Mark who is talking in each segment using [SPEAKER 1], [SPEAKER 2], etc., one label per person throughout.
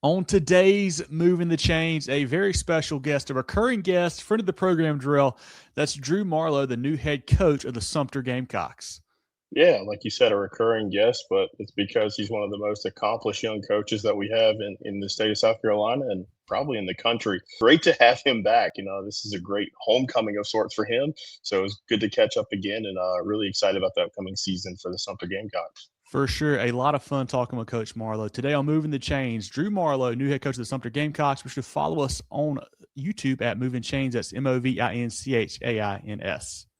[SPEAKER 1] On today's Moving the Chains, a very special guest, a recurring guest, friend of the program, Jerel. That's Drew Marlowe, the new head coach of the Sumter Gamecocks.
[SPEAKER 2] Yeah, like you said, a recurring guest, but it's because he's one of the most accomplished young coaches that we have in the state of South Carolina and probably in the country. Great to have him back. This is a great homecoming of sorts for him. So it's good to catch up again and really excited about the upcoming season for the Sumter Gamecocks.
[SPEAKER 1] For sure. A lot of fun talking with Coach Marlowe. Today on Moving the Chains, Drew Marlowe, new head coach of the Sumter Gamecocks. We should follow us on YouTube at Movin Chains. That's MOVINCHAINS.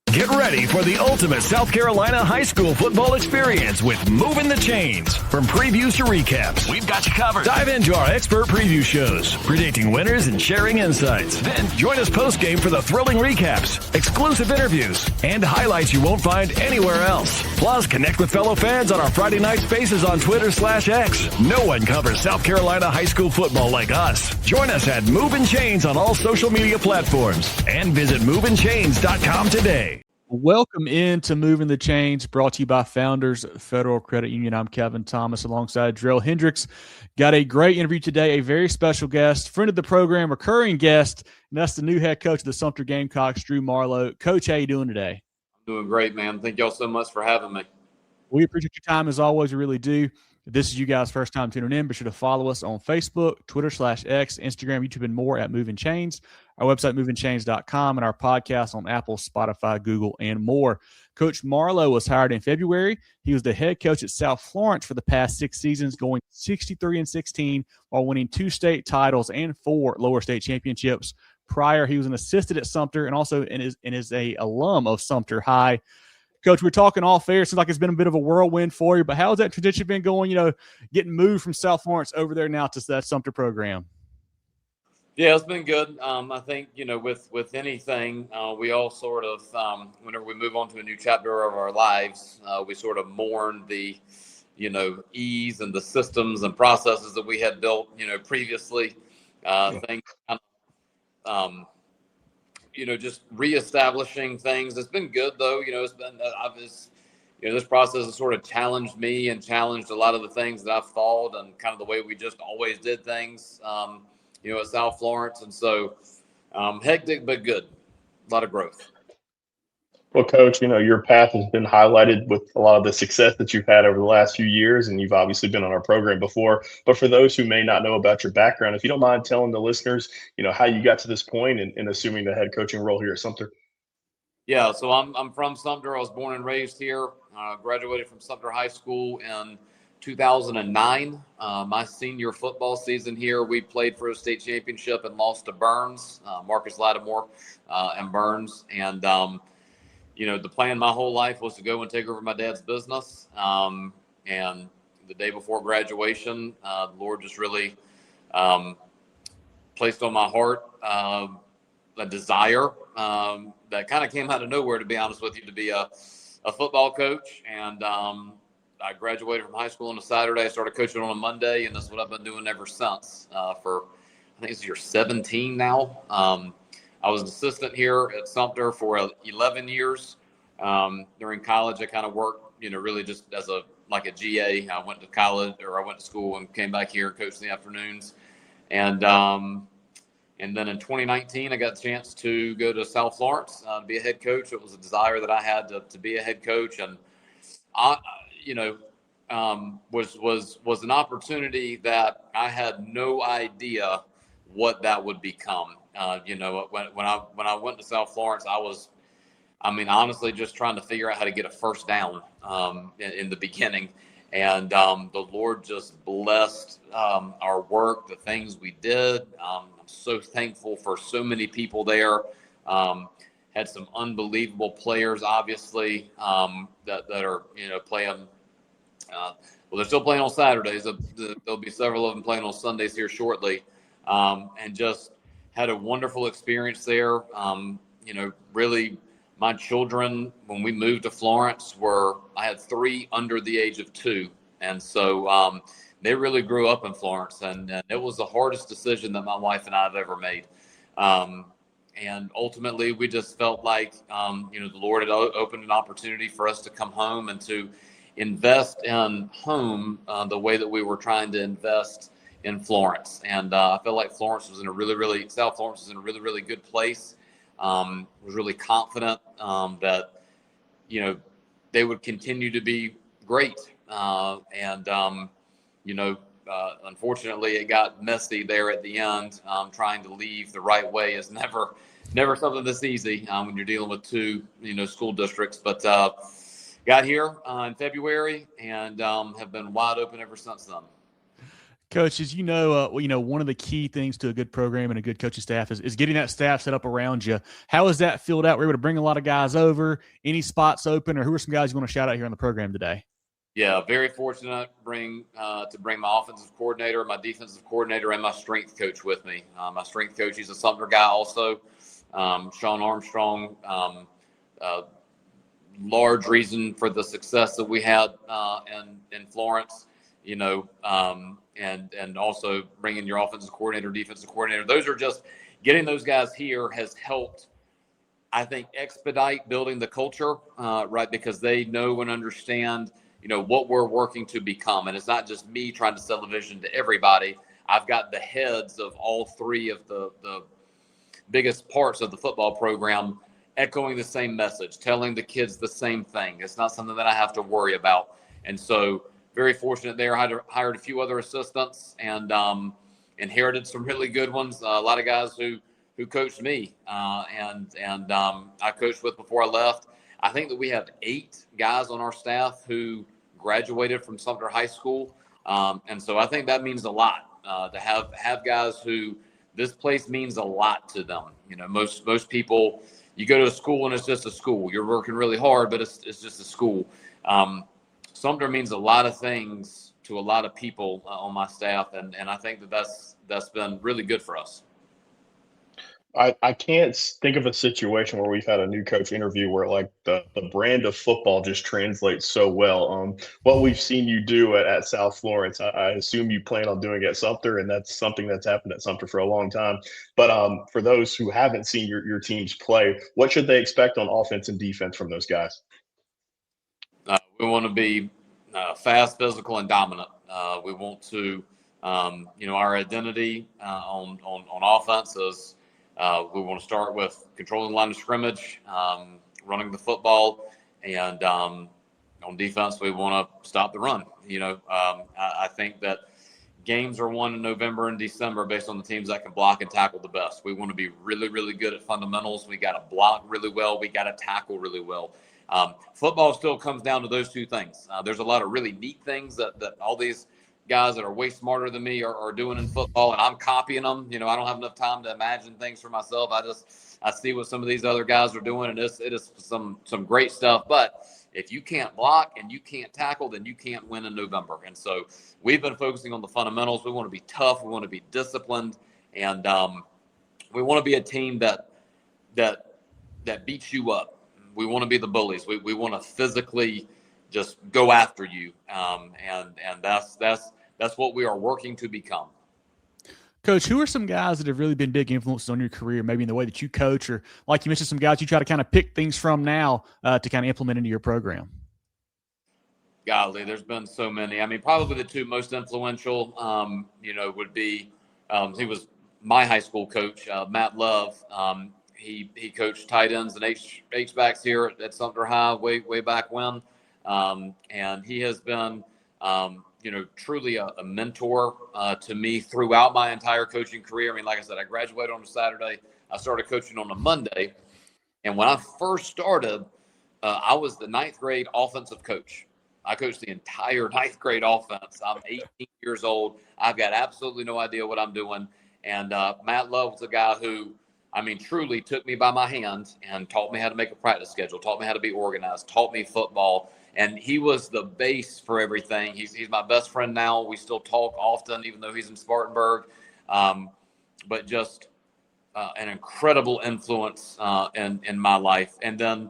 [SPEAKER 3] Get ready for the ultimate South Carolina high school football experience with Movin The Chains. From previews to recaps, we've got you covered. Dive into our expert preview shows, predicting winners and sharing insights. Then join us post-game for the thrilling recaps, exclusive interviews, and highlights you won't find anywhere else. Plus, connect with fellow fans on our Friday night spaces on Twitter/X. No one covers South Carolina high school football like us. Join us at Movin Chains on all social media platforms and visit movinchains.com today.
[SPEAKER 1] Welcome into Moving the Chains, brought to you by Founders Federal Credit Union. I'm Kevin Thomas alongside Jerel Hendricks. Got a great interview today, a very special guest, friend of the program, recurring guest, and that's the new head coach of the Sumter Gamecocks, Drew Marlowe. Coach, how you doing today?
[SPEAKER 4] I'm doing great, man. Thank y'all so much for having me.
[SPEAKER 1] We appreciate your time as always. We really do. If this is you guys' first time tuning in, be sure to follow us on Facebook, Twitter/X, Instagram, YouTube, and more at Movin Chains. Our website, movinchains.com, and our podcast on Apple, Spotify, Google, and more. Coach Marlowe was hired in February. He was the head coach at South Florence for the past 6 seasons, going 63-16 while winning 2 state titles and 4 lower state championships. Prior, he was an assistant at Sumter and also is a alum of Sumter High. Coach, we're talking off air. Seems like it's been a bit of a whirlwind for you, but how's that transition been going, getting moved from South Florence over there now to that Sumter program?
[SPEAKER 4] Yeah, it's been good. I think, with anything, we all sort of, whenever we move on to a new chapter of our lives, we sort of mourn the, ease and the systems and processes that we had built, previously. Things just reestablishing things. It's been good though. It's been, this process has sort of challenged me and challenged a lot of the things that I've thought and kind of the way we just always did things, at South Florence. And so hectic, but good. A lot of growth.
[SPEAKER 2] Well, Coach, your path has been highlighted with a lot of the success that you've had over the last few years, and you've obviously been on our program before. But for those who may not know about your background, if you don't mind telling the listeners, how you got to this point and assuming the head coaching role here at Sumter.
[SPEAKER 4] Yeah, so I'm from Sumter. I was born and raised here. Graduated from Sumter High School in 2009. My senior football season here, we played for a state championship and lost to Burns, Marcus Lattimore, and Burns. And the plan my whole life was to go and take over my dad's business. And the day before graduation, the Lord just really placed on my heart a desire that kind of came out of nowhere, to be honest with you, to be a football coach. And I graduated from high school on a Saturday. I started coaching on a Monday, and that's what I've been doing ever since for, I think it's year 17 now. I was an assistant here at Sumter for 11 years. During college, I kind of worked, really just as a GA. I went to college, or I went to school and came back here and coached in the afternoons. And then in 2019, I got the chance to go to South Florence to be a head coach. It was a desire that I had to be a head coach. And I, was an opportunity that I had no idea what that would become. When I went to South Florence, I was, honestly just trying to figure out how to get a first down in the beginning. And the Lord just blessed our work, the things we did. I'm so thankful for so many people there. Had some unbelievable players, obviously, that are, playing. They're still playing on Saturdays. There'll be several of them playing on Sundays here shortly. And just had a wonderful experience there. Really, my children, when we moved to Florence, I had 3 under the age of 2. And so they really grew up in Florence. And it was the hardest decision that my wife and I have ever made. And ultimately, we just felt like, the Lord had opened an opportunity for us to come home and to invest in home the way that we were trying to invest in Florence. And I feel like South Florence was in a really, really good place. Was really confident that, they would continue to be great. Unfortunately, it got messy there at the end. Trying to leave the right way is never something that's easy when you're dealing with two, school districts. But got here in February and have been wide open ever since then.
[SPEAKER 1] Coach, as one of the key things to a good program and a good coaching staff is getting that staff set up around you. How is that filled out? We're able to bring a lot of guys over. Any spots open, or who are some guys you want to shout out here on the program today?
[SPEAKER 4] Yeah, very fortunate to bring my offensive coordinator, my defensive coordinator, and my strength coach with me. My strength coach, he's a Sumter guy also, Sean Armstrong. Large reason for the success that we had in Florence, and also bringing your offensive coordinator, defensive coordinator. Those are just getting those guys here has helped, I think, expedite building the culture, right? Because they know and understand, what we're working to become. And it's not just me trying to sell the vision to everybody. I've got the heads of all three of the biggest parts of the football program echoing the same message, telling the kids the same thing. It's not something that I have to worry about. And so very fortunate there. I hired a few other assistants and inherited some really good ones. A lot of guys who coached me and I coached with before I left. I think that we have 8 guys on our staff who graduated from Sumter High School. And so I think that means a lot to have guys who this place means a lot to them. Most people, you go to a school and it's just a school. You're working really hard, but it's just a school. Sumter means a lot of things to a lot of people on my staff, and I think that's been really good for us.
[SPEAKER 2] I can't think of a situation where we've had a new coach interview where like the brand of football just translates so well. What we've seen you do at South Florence, I assume you plan on doing at Sumter, and that's something that's happened at Sumter for a long time. But for those who haven't seen your teams play, what should they expect on offense and defense from those guys?
[SPEAKER 4] We want to be fast, physical, and dominant. We want to, our identity on offense is we want to start with controlling the line of scrimmage, running the football, and on defense, we want to stop the run. I think that games are won in November and December based on the teams that can block and tackle the best. We want to be really, really good at fundamentals. We got to block really well. We got to tackle really well. Football still comes down to those two things. There's a lot of really neat things that all these guys that are way smarter than me are doing in football, and I'm copying them. I don't have enough time to imagine things for myself. I see what some of these other guys are doing, and it is some great stuff. But if you can't block and you can't tackle, then you can't win in November. And so we've been focusing on the fundamentals. We want to be tough. We want to be disciplined, and we want to be a team that beats you up. We want to be the bullies. We want to physically just go after you, and that's what we are working to become.
[SPEAKER 1] Coach, who are some guys that have really been big influences on your career, maybe in the way that you coach, or like you mentioned, some guys you try to kind of pick things from now to kind of implement into your program?
[SPEAKER 4] Golly, there's been so many. I mean, probably the two most influential, would be he was my high school coach, Matt Love. He coached tight ends and H-backs here at Sumter High way back when. And he has been, truly a mentor to me throughout my entire coaching career. I mean, like I said, I graduated on a Saturday. I started coaching on a Monday. And when I first started, I was the 9th grade offensive coach. I coached the entire 9th grade offense. I'm 18 years old. I've got absolutely no idea what I'm doing. And Matt Love was a guy who, truly took me by my hand and taught me how to make a practice schedule, taught me how to be organized, taught me football. And he was the base for everything. He's my best friend now. We still talk often, even though he's in Spartanburg. But just an incredible influence in my life. And then,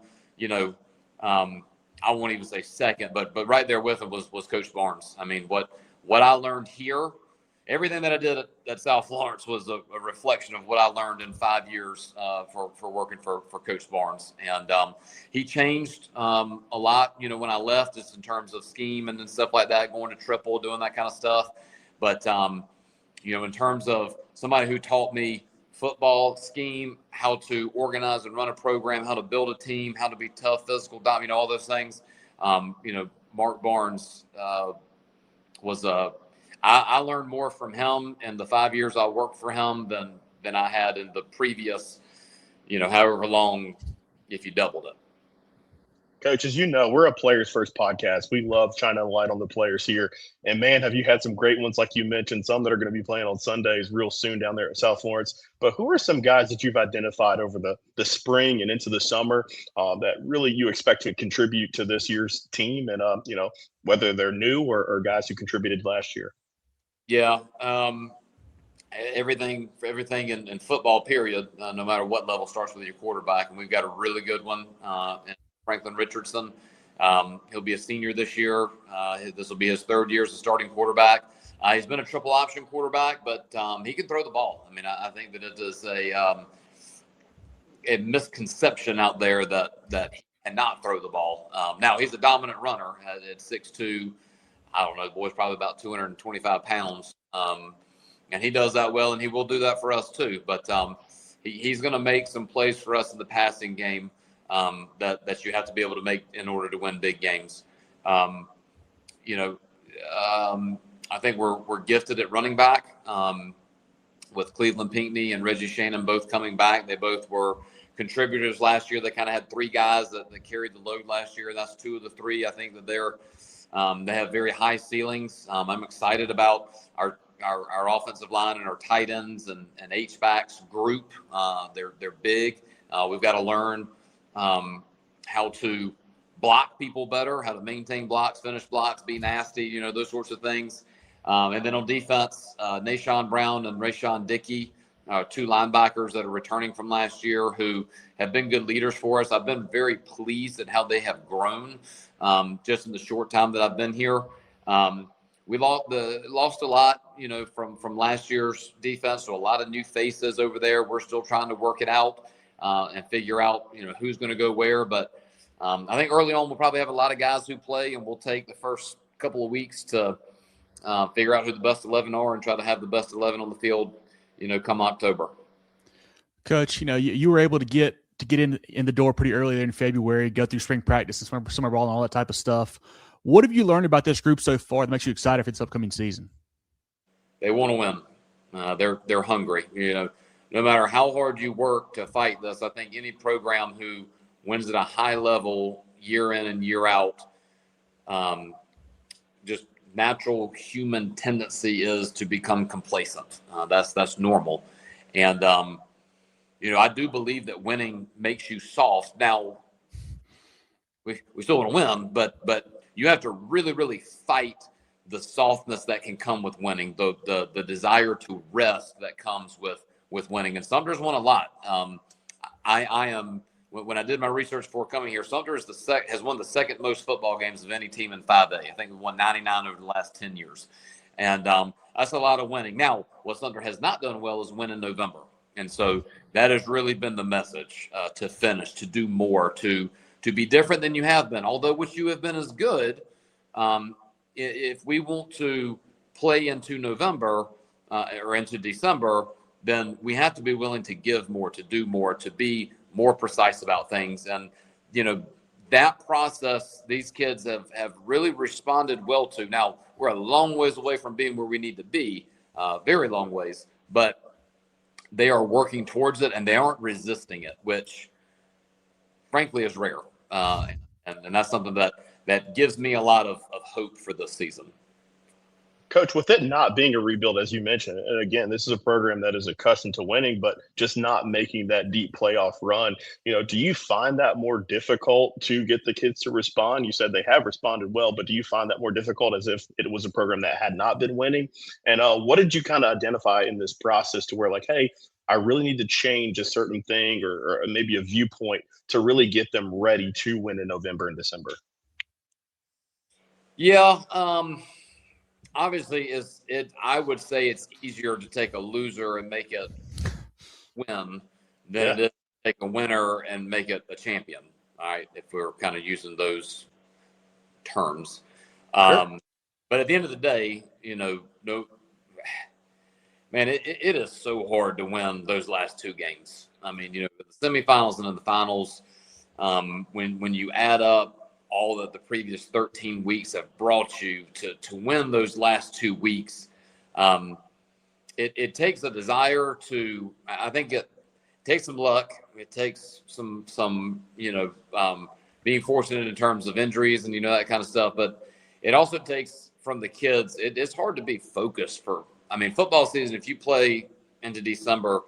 [SPEAKER 4] I won't even say second, but right there with him was Coach Barnes. I mean, what I learned here, everything that I did at South Florence was a reflection of what I learned in 5 years for working for Coach Barnes. And he changed a lot, when I left, just in terms of scheme and stuff like that, going to triple, doing that kind of stuff. But in terms of somebody who taught me football scheme, how to organize and run a program, how to build a team, how to be tough, physical, all those things. Mark Barnes was I learned more from him in the 5 years I worked for him than I had in the previous, however long, if you doubled it.
[SPEAKER 2] Coach, as you know, we're a players first podcast. We love shining a light on the players here. And man, have you had some great ones, like you mentioned, some that are going to be playing on Sundays real soon down there at South Florence. But who are some guys that you've identified over the spring and into the summer that really you expect to contribute to this year's team? And, whether they're new or guys who contributed last year?
[SPEAKER 4] Yeah. Everything in football, period, no matter what level, starts with your quarterback. And we've got a really good one in Franklin Richardson. He'll be a senior this year. This will be his third year as a starting quarterback. He's been a triple option quarterback, but he can throw the ball. I mean, I think that it is a misconception out there that he cannot throw the ball. Now, he's a dominant runner at 6'2". I don't know, the boy's probably about 225 pounds. And he does that well, and he will do that for us too. But he's going to make some plays for us in the passing game that you have to be able to make in order to win big games. I think we're gifted at running back with Cleveland Pinckney and Reggie Shannon both coming back. They both were contributors last year. They kind of had three guys that carried the load last year. That's two of the three. I think that they have very high ceilings. I'm excited about our offensive line and our tight ends and H-backs group. They're big. We've got to learn how to block people better, how to maintain blocks, finish blocks, be nasty, those sorts of things. And then on defense, Nashawn Brown and Rayshawn Dickey, two linebackers that are returning from last year who have been good leaders for us. I've been very pleased at how they have grown just in the short time that I've been here. We lost a lot, from last year's defense. So a lot of new faces over there. We're still trying to work it out and figure out, who's going to go where. But I think early on we'll probably have a lot of guys who play, and we'll take the first couple of weeks to figure out who the best 11 are and try to have the best 11 on the field, come October.
[SPEAKER 1] Coach, you were able to get in the door pretty early in February, go through spring practice and summer ball and all that type of stuff. What have you learned about this group so far that makes you excited for this upcoming season?
[SPEAKER 4] They want to win. They're hungry. No matter how hard you work to fight this, I think any program who wins at a high level year in and year out, just natural human tendency is to become complacent. That's normal. And, I do believe that winning makes you soft. Now, we still want to win, but you have to really, really fight the softness that can come with winning, the desire to rest that comes with winning. And Sumter's won a lot. When I did my research before coming here, Sumter has won the second most football games of any team in 5A. I think we won 99 over the last 10 years. And that's a lot of winning. Now, what Sumter has not done well is win in November. And so that has really been the message, to finish, to do more, to be different than you have been. Although what you have been is good, if we want to play into November or into December, then we have to be willing to give more, to do more, to be more precise about things. And, that process, these kids have really responded well to. Now, we're a long ways away from being where we need to be, very long ways, but they are working towards it and they aren't resisting it, which frankly is rare. And that's something that gives me a lot of hope for this season.
[SPEAKER 2] Coach, with it not being a rebuild, as you mentioned, and again, this is a program that is accustomed to winning, but just not making that deep playoff run, do you find that more difficult to get the kids to respond? You said they have responded well, but do you find that more difficult as if it was a program that had not been winning? And what did you kind of identify in this process to where, like, hey, I really need to change a certain thing or maybe a viewpoint to really get them ready to win in November and December?
[SPEAKER 4] Yeah. Obviously, I would say it's easier to take a loser and make it win than it is to take a winner and make it a champion. All right, if we're kind of using those terms. Sure. But at the end of the day, man, it is so hard to win those last two games. I mean, the semifinals and then the finals, when you add up all that the previous 13 weeks have brought you to win those last 2 weeks, it takes a desire to, I think it takes some luck. It takes some being fortunate in terms of injuries and, that kind of stuff. But it also takes from the kids, it's hard to be focused football season, if you play into December,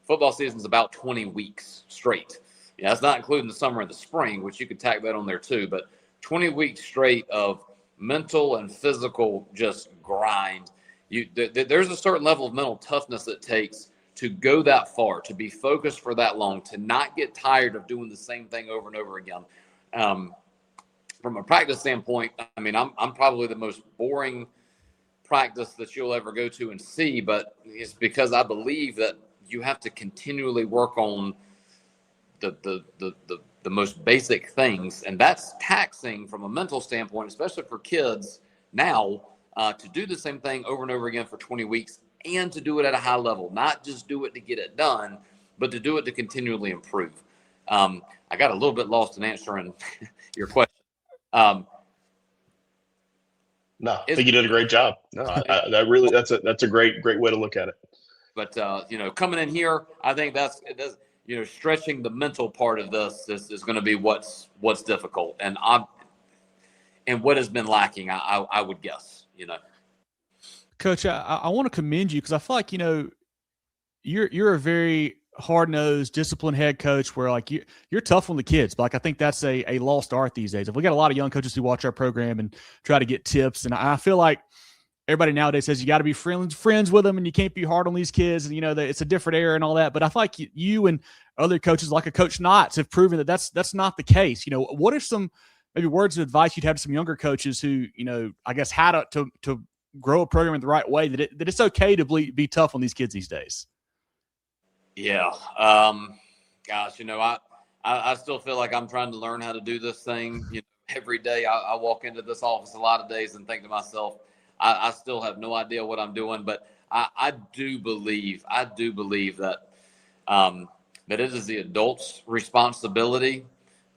[SPEAKER 4] football season is about 20 weeks straight. That's not including the summer and the spring, which you could tack that on there too. But 20 weeks straight of mental and physical just grind. There's a certain level of mental toughness it takes to go that far, to be focused for that long, to not get tired of doing the same thing over and over again. From a practice standpoint, I'm probably the most boring practice that you'll ever go to and see, but it's because I believe that you have to continually work on the most basic things, and that's taxing from a mental standpoint, especially for kids now, to do the same thing over and over again for 20 weeks and to do it at a high level, not just do it to get it done, but to do it to continually improve. I got a little bit lost in answering your question.
[SPEAKER 2] No, I think you did a great job. No, that's a great way to look at it.
[SPEAKER 4] But coming in here, I think that's stretching the mental part of this is going to be what's difficult, and what has been lacking. I would guess.
[SPEAKER 1] Coach, I want to commend you because I feel like you're a very hard-nosed, disciplined head coach where like you're tough on the kids. But like I think that's a lost art these days. If we got a lot of young coaches who watch our program and try to get tips, and I feel like everybody nowadays says you got to be friends with them and you can't be hard on these kids, and it's a different era and all that. But I feel like you and other coaches like a Coach Knotts have proven that that's not the case. What are some maybe words of advice you'd have to some younger coaches who I guess how to grow a program in the right way, that it's okay to be tough on these kids these days?
[SPEAKER 4] Yeah. Gosh, I still feel like I'm trying to learn how to do this thing. Every day I walk into this office a lot of days and think to myself, I still have no idea what I'm doing, but I do believe that that it is the adult's responsibility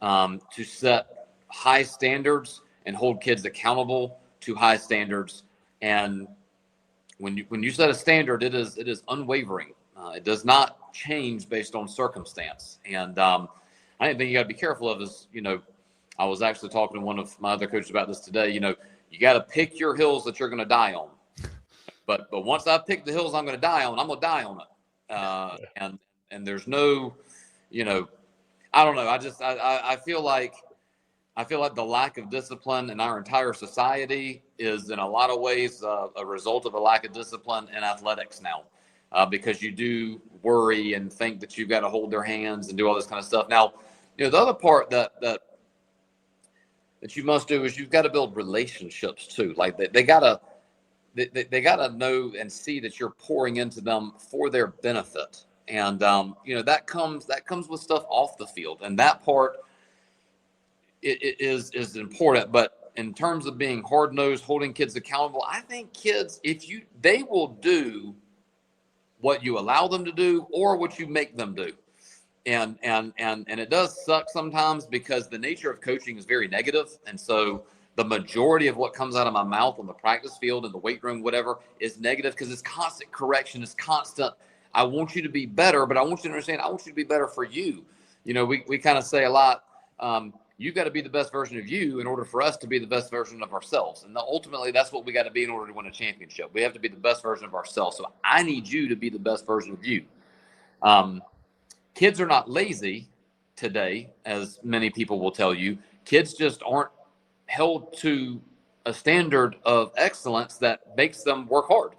[SPEAKER 4] to set high standards and hold kids accountable to high standards. And when you set a standard, it is unwavering. It does not change based on circumstance. And I think you got to be careful of is, I was actually talking to one of my other coaches about this today. You got to pick your hills that you're going to die on. But once I pick the hills I'm going to die on, I'm going to die on it. And there's no, I don't know. I feel like the lack of discipline in our entire society is in a lot of ways a result of a lack of discipline in athletics now, because you do worry and think that you've got to hold their hands and do all this kind of stuff. Now, the other part that you must do is you've got to build relationships too. Like they gotta know and see that you're pouring into them for their benefit. And that comes with stuff off the field, and that part it is important. But in terms of being hard-nosed, holding kids accountable, I think kids, they will do what you allow them to do or what you make them do. And it does suck sometimes because the nature of coaching is very negative. And so the majority of what comes out of my mouth on the practice field, in the weight room, whatever, is negative because it's constant correction. It's constant. I want you to be better, but I want you to understand, I want you to be better for you. We kind of say a lot, you've got to be the best version of you in order for us to be the best version of ourselves. And ultimately, that's what we got to be in order to win a championship. We have to be the best version of ourselves. So I need you to be the best version of you. Kids are not lazy today, as many people will tell you. Kids just aren't held to a standard of excellence that makes them work hard.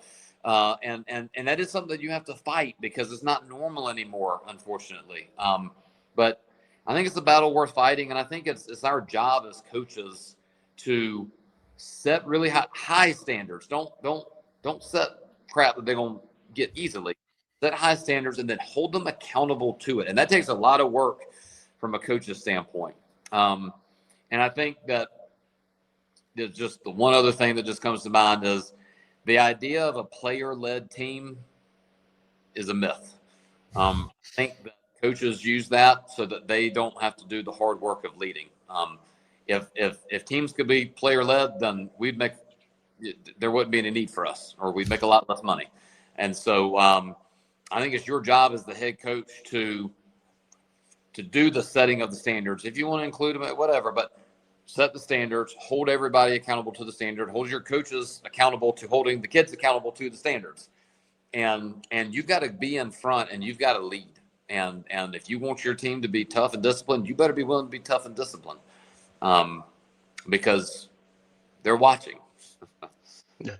[SPEAKER 4] And that is something that you have to fight because it's not normal anymore, unfortunately. But I think it's a battle worth fighting, and I think it's our job as coaches to set really high standards. Don't set crap that they're going to get easily. Set high standards and then hold them accountable to it. And that takes a lot of work from a coach's standpoint. And I think that there's just the one other thing that just comes to mind is the idea of a player-led team is a myth. I think that coaches use that so that they don't have to do the hard work of leading. If teams could be player led, then there wouldn't be any need for us, or we'd make a lot less money. And so I think it's your job as the head coach to do the setting of the standards. If you want to include them, whatever, but set the standards, hold everybody accountable to the standard, hold your coaches accountable to holding the kids accountable to the standards. And you've got to be in front and you've got to lead. And if you want your team to be tough and disciplined, you better be willing to be tough and disciplined, because they're watching.
[SPEAKER 2] Yeah.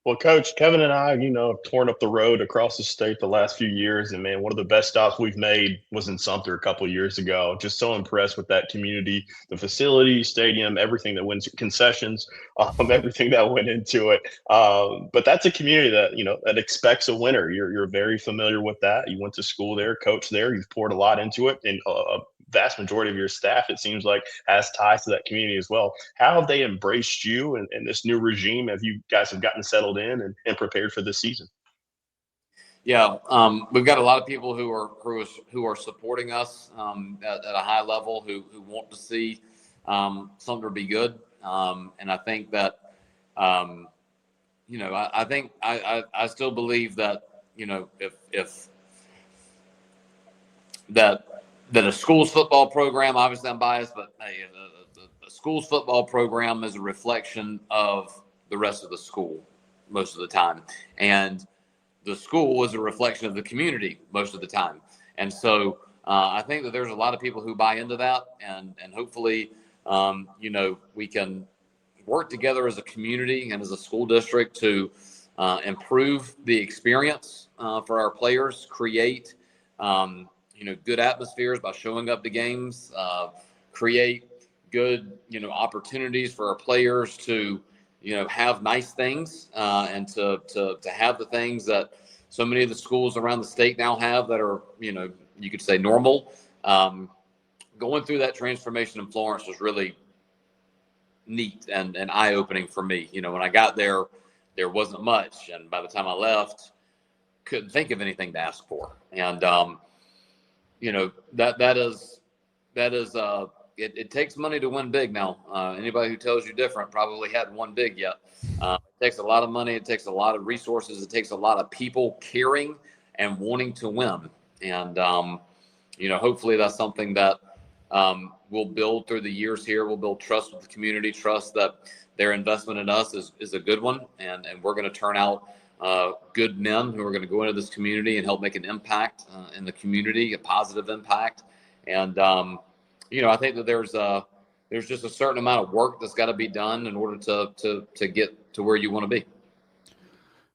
[SPEAKER 2] Well, Coach, Kevin and I, have torn up the road across the state the last few years. And, man, one of the best stops we've made was in Sumter a couple of years ago. Just so impressed with that community, the facility, stadium, everything that went, concessions, everything that went into it. But that's a community that, that expects a winner. You're very familiar with that. You went to school there, coached there. You've poured a lot into it. And vast majority of your staff, it seems like, has ties to that community as well. How have they embraced you and this new regime as you guys have gotten settled in and prepared for this season?
[SPEAKER 4] Yeah, we've got a lot of people who are supporting us at a high level, who want to see Sumter be good, and I think that I still believe that if that a school's football program, obviously I'm biased, but hey, the school's football program is a reflection of the rest of the school most of the time. And the school is a reflection of the community most of the time. And so I think that there's a lot of people who buy into that, and hopefully, we can work together as a community and as a school district to improve the experience for our players, create good atmospheres by showing up to games, create good, opportunities for our players to, have nice things and to have the things that so many of the schools around the state now have that are, you could say normal. Going through that transformation in Florence was really neat and eye-opening for me. When I got there, there wasn't much. And by the time I left, couldn't think of anything to ask for. And, it takes money to win big now. Anybody who tells you different probably hadn't won big yet. It takes a lot of money. It takes a lot of resources. It takes a lot of people caring and wanting to win. And, hopefully that's something that we'll build through the years here. We'll build trust with the community, trust that their investment in us is a good one. And we're going to turn out good men who are going to go into this community and help make an impact in the community, a positive impact. And, I think that there's just a certain amount of work that's got to be done in order to get to where you want to be.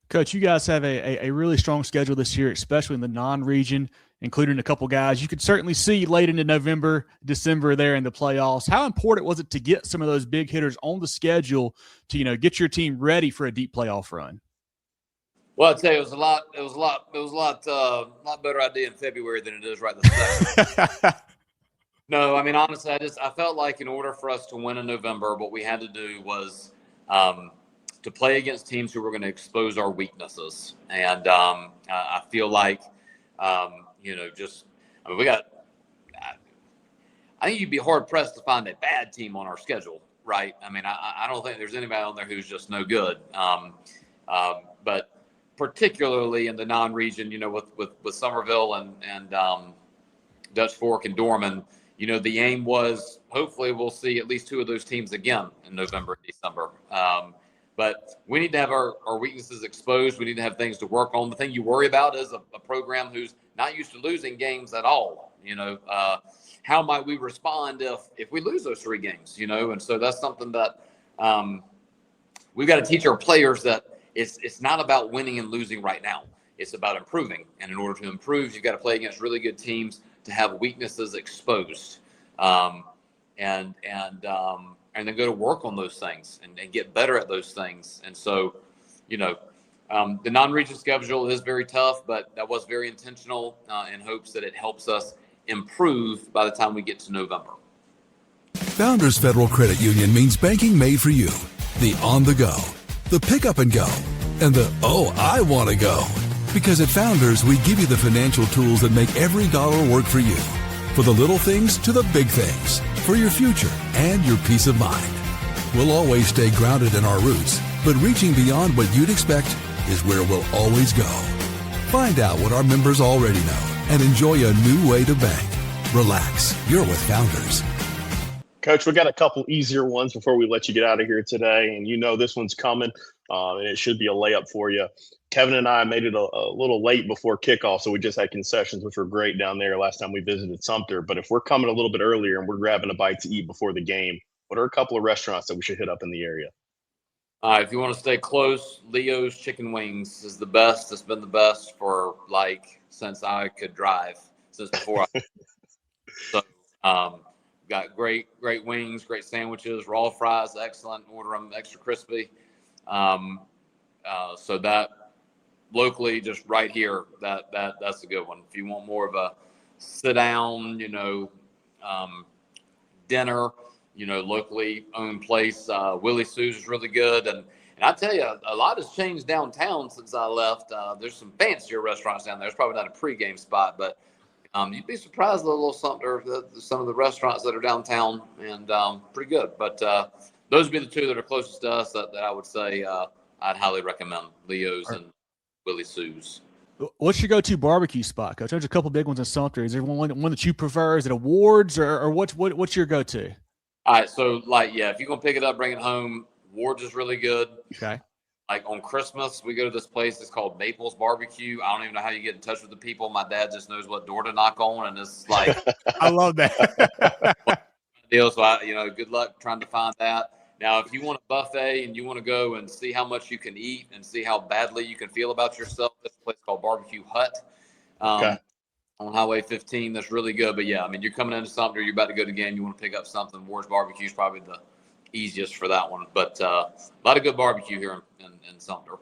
[SPEAKER 1] Coach, you guys have a really strong schedule this year, especially in the non-region, including a couple guys you could certainly see late into November, December there in the playoffs. How important was it to get some of those big hitters on the schedule to, get your team ready for a deep playoff run?
[SPEAKER 4] Well, I'd say it was a lot better idea in February than it is right this second. No, I mean, honestly, I felt like in order for us to win in November, what we had to do was to play against teams who were going to expose our weaknesses. And I feel like, I think you'd be hard pressed to find a bad team on our schedule, right? I mean, I don't think there's anybody on there who's just no good. But particularly in the non-region, with Somerville and Dutch Fork and Dorman, the aim was hopefully we'll see at least two of those teams again in November and December. But we need to have our weaknesses exposed. We need to have things to work on. The thing you worry about is a program who's not used to losing games at all. How might we respond if we lose those three games, And so that's something that we've got to teach our players that it's not about winning and losing right now. It's about improving. And in order to improve, you've got to play against really good teams to have weaknesses exposed, and then go to work on those things and get better at those things. And so, the non-region schedule is very tough, but that was very intentional in hopes that it helps us improve by the time we get to November.
[SPEAKER 5] Founders Federal Credit Union means banking made for you. The on the go, the pick up and go, and the I want to go. Because at Founders, we give you the financial tools that make every dollar work for you. For the little things to the big things. For your future and your peace of mind. We'll always stay grounded in our roots, but reaching beyond what you'd expect is where we'll always go. Find out what our members already know and enjoy a new way to bank. Relax. You're with Founders.
[SPEAKER 2] Coach, we got a couple easier ones before we let you get out of here today, and you know this one's coming, and it should be a layup for you. Kevin and I made it a little late before kickoff, so we just had concessions, which were great down there last time we visited Sumter. But if we're coming a little bit earlier and we're grabbing a bite to eat before the game, what are a couple of restaurants that we should hit up in the area?
[SPEAKER 4] If you want to stay close, Leo's Chicken Wings is the best. It's been the best for since I could drive, since before I. So, got great wings, great sandwiches, raw fries, excellent. Order them extra crispy. So that locally, just right here, that's a good one. If you want more of a sit down, dinner, locally owned place, Willie Sue's is really good. And I tell you, a lot has changed downtown since I left. There's some fancier restaurants down there. It's probably not a pregame spot, but you'd be surprised a little Sumter, some of the restaurants that are downtown, and pretty good. But those would be the two that are closest to us that I would say I'd highly recommend, Leo's and Willie Sue's.
[SPEAKER 1] What's your go-to barbecue spot, Coach? There's a couple big ones in Sumter. Is there one that you prefer? Is it Awards or what's your go-to?
[SPEAKER 4] All right, so if you're gonna pick it up, bring it home. Awards is really good.
[SPEAKER 1] Okay.
[SPEAKER 4] On Christmas, we go to this place. It's called Maples Barbecue. I don't even know how you get in touch with the people. My dad just knows what door to knock on, and it's like
[SPEAKER 1] I love that
[SPEAKER 4] deal. So good luck trying to find that. Now, if you want a buffet and you want to go and see how much you can eat and see how badly you can feel about yourself, there's a place called Barbecue Hut on Highway 15. That's really good. But you're coming into Sumter, you're about to go to the game, you want to pick up something. Ward's Barbecue is probably the easiest for that one. But a lot of good barbecue here in Sumter.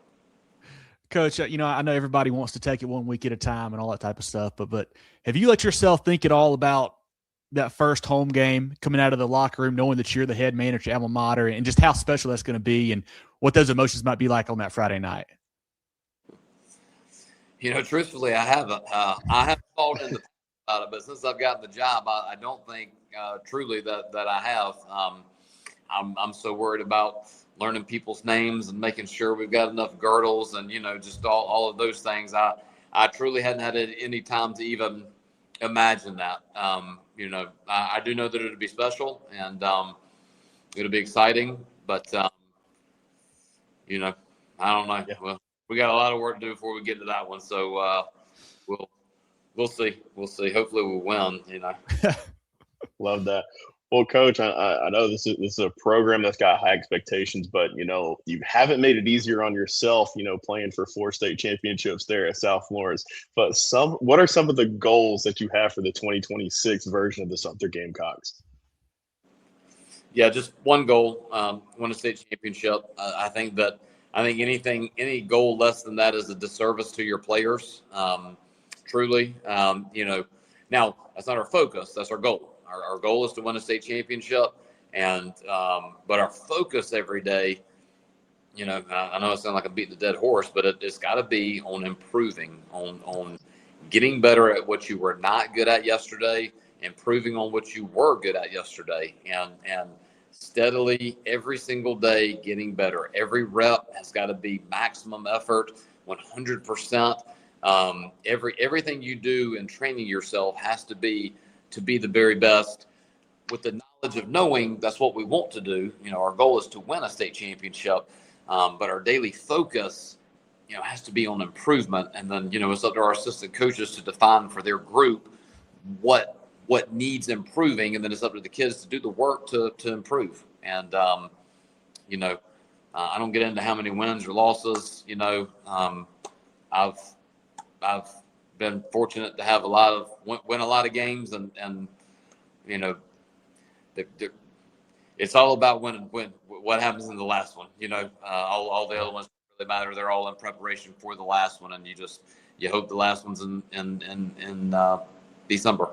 [SPEAKER 1] Coach, I know everybody wants to take it one week at a time and all that type of stuff, but have you let yourself think at all about that first home game, coming out of the locker room, knowing that you're the head man at your alma mater, and just how special that's going to be and what those emotions might be like on that Friday night?
[SPEAKER 4] Truthfully, I haven't. I haven't thought in the about it, but since I've gotten the job, I don't think truly that I have. I'm so worried about learning people's names and making sure we've got enough girdles and, just all of those things. I truly hadn't had any time to even imagine that. I do know that it'll be special and it'll be exciting, but, I don't know. Yeah. Well, we got a lot of work to do before we get to that one. So we'll see. We'll see. Hopefully we'll win,
[SPEAKER 2] Love that. Well, Coach, I know this is a program that's got high expectations, but, you haven't made it easier on yourself, playing for 4 state championships there at South Florence. But what are some of the goals that you have for the 2026 version of the Sumter Gamecocks?
[SPEAKER 4] Yeah, just one goal, win a state championship. I think any goal less than that is a disservice to your players. Truly, now that's not our focus. That's our goal. Our goal is to win a state championship, but our focus every day, I know it sounds like I'm beating a dead horse, but it's got to be on improving, on getting better at what you were not good at yesterday, improving on what you were good at yesterday, and steadily every single day getting better. Every rep has got to be maximum effort, 100%. Everything you do in training yourself has to be the very best, with the knowledge of knowing that's what we want to do. Our goal is to win a state championship, but our daily focus, has to be on improvement. And then, it's up to our assistant coaches to define for their group what needs improving. And then it's up to the kids to do the work to improve. And, I don't get into how many wins or losses, I've been fortunate to have win a lot of games, and it's all about when what happens in the last one. All the other ones don't really matter. They're all in preparation for the last one, and you hope the last one's in December.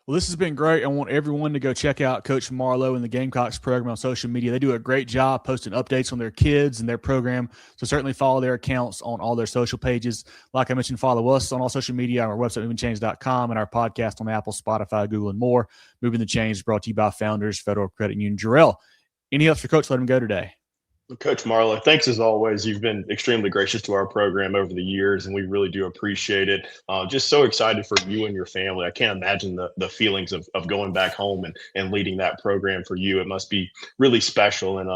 [SPEAKER 1] Well, this has been great. I want everyone to go check out Coach Marlowe and the Gamecocks program on social media. They do a great job posting updates on their kids and their program. So certainly follow their accounts on all their social pages. Like I mentioned, follow us on all social media, on our website, movingchains.com, and our podcast on Apple, Spotify, Google, and more. Moving the Chains brought to you by Founders Federal Credit Union. Jerel, any else for Coach? Let him go today.
[SPEAKER 2] Coach Marlowe, thanks as always. You've been extremely gracious to our program over the years, and we really do appreciate it. Just so excited for you and your family. I can't imagine the feelings of going back home and leading that program for you. It must be really special. And,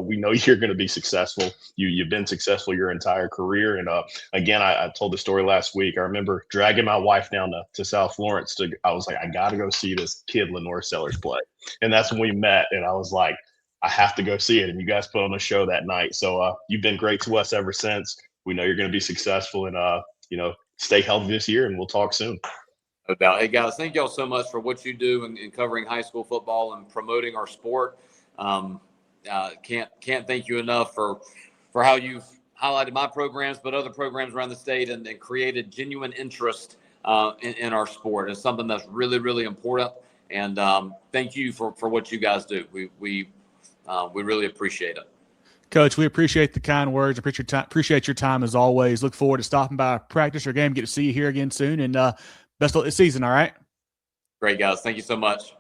[SPEAKER 2] we know you're going to be successful. You've been successful your entire career. And again, I told the story last week. I remember dragging my wife down to South Florence. I was like, I got to go see this kid, Lenore Sellers, play. And that's when we met. And I was like, I have to go see it. And you guys put on a show that night. So you've been great to us ever since. We know you're going to be successful and, stay healthy this year, and we'll talk soon.
[SPEAKER 4] No doubt. Hey, guys, thank y'all so much for what you do in covering high school football and promoting our sport. Can't thank you enough for how you've highlighted my programs, but other programs around the state and created genuine interest in our sport. It's something that's really, really important. And thank you for what you guys do. We really appreciate it.
[SPEAKER 1] Coach, we appreciate the kind words. Appreciate your time as always. Look forward to stopping by a practice or game. Get to see you here again soon. And best of luck this season, all right?
[SPEAKER 4] Great, guys. Thank you so much.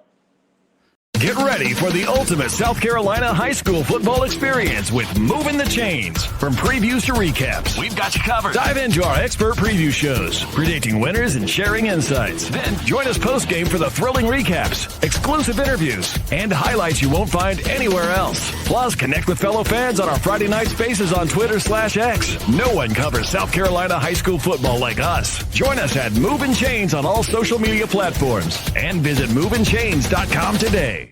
[SPEAKER 3] Get ready for the ultimate South Carolina high school football experience with Movin The Chains. From previews to recaps, we've got you covered. Dive into our expert preview shows, predicting winners and sharing insights. Then join us post-game for the thrilling recaps, exclusive interviews, and highlights you won't find anywhere else. Plus, connect with fellow fans on our Friday night spaces on Twitter/X. No one covers South Carolina high school football like us. Join us at Movin Chains on all social media platforms and visit movinchains.com today.